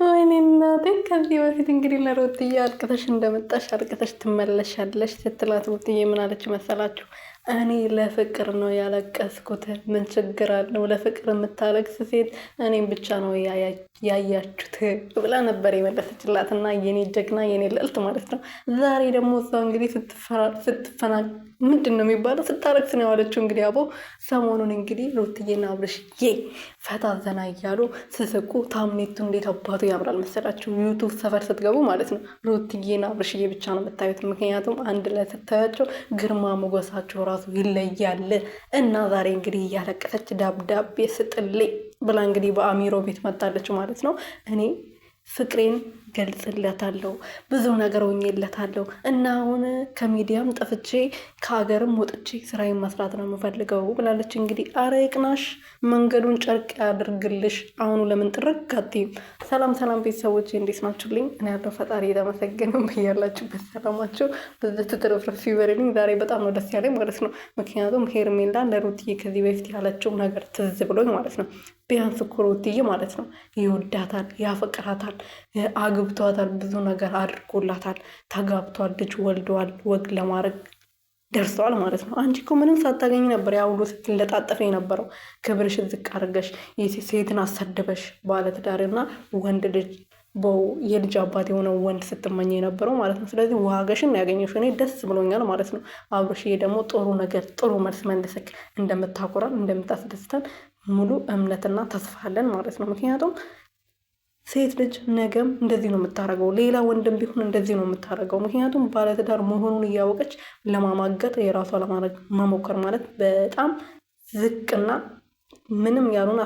ወይኔ እናቴ ከዚህ በፊት እንግዲህ ለሩትዬ አልቅተሽ እንደመጣሽ አልቅተሽ ትመለሻለሽ ስትላት ሩትዬ ምን አለች መሰላችሁ? እኔ ለፍቅር ነው ያለቀስኩት፣ ምን ችግር አለው? ለፍቅር የምታለቅስ ሴት እኔም ብቻ ነው ያያችሁት ብላ ነበር የመለሰችላት። እና የኔ ጀግና የኔ ልዕልት ማለት ነው። ዛሬ ደግሞ እሷ እንግዲህ ስትፈና ምንድን ነው የሚባለው ስታለቅስ ነው የዋለችው። እንግዲህ አቦ ሰሞኑን እንግዲህ ሩትዬና አብርሽዬ ፈታ ዘና እያሉ ስስቁ ታምኔቱ እንዴት አባቱ ያምራል መሰላችሁ? ዩቱብ ሰፈር ስትገቡ ማለት ነው ሩትዬና አብርሽዬ ብቻ ነው የምታዩት። ምክንያቱም አንድ ላይ ስታያቸው ግርማ ሞገሳቸው ራሱ ይለያል። እና ዛሬ እንግዲህ እያለቀሰች ዳብዳቤ ስጥልኝ ብላ እንግዲህ በአሚሮ ቤት መጣለች ማለት ነው። እኔ ፍቅሬን ገልጽለታለሁ፣ ብዙ ነገር ሆኜለታለሁ እና አሁን ከሚዲያም ጠፍቼ ከሀገርም ወጥቼ ስራዬን መስራት ነው የምፈልገው ብላለች። እንግዲህ አረ ይቅናሽ፣ መንገዱን ጨርቅ ያድርግልሽ። አሁኑ ለምን ጥርግ አትይም? ሰላም ሰላም ቤተሰቦች እንዴት ናችሁልኝ? እኔ ያለው ፈጣሪ የተመሰገነ ብያላችሁበት ሰላማችሁ በዚህ ትርፍርፍ ይበልልኝ። ዛሬ በጣም ነው ደስ ያለኝ ማለት ነው። ምክንያቱም ሄርሜላ ለሩትዬ ከዚህ በፊት ያለችው ነገር ትዝ ብሎኝ ማለት ነው። ቢያንስ እኮ ሩትዬ ማለት ነው ይወዳታል፣ ያፈቅራታል፣ አግብቷታል፣ ብዙ ነገር አድርጎላታል፣ ተጋብቷል፣ ልጅ ወልደዋል፣ ወግ ለማድረግ ደርሰዋል ማለት ነው። አንቺ እኮ ምንም ሳታገኝ ነበር ያ ሁሉ ስትለጣጠፍ የነበረው። ክብርሽን ዝቅ አድርገሽ ሴትን አሰደበሽ፣ ባለትዳርና ወንድ ልጅ የልጅ አባት የሆነው ወንድ ስትመኝ የነበረው ማለት ነው። ስለዚህ ዋጋሽን ያገኘሽ እኔ ደስ ብሎኛል ማለት ነው። አብርሽዬ ደግሞ ጥሩ ነገር ጥሩ መልስ መልሰክ እንደምታኮራን እንደምታስደስተን ሙሉ እምነትና ተስፋ አለን ማለት ነው። ምክንያቱም ሴት ልጅ ነገም እንደዚህ ነው የምታደርገው፣ ሌላ ወንድም ቢሆን እንደዚህ ነው የምታደርገው። ምክንያቱም ባለትዳር መሆኑን እያወቀች ለማማገጥ የራሷ ለማድረግ መሞከር ማለት በጣም ዝቅና ምንም ያሉን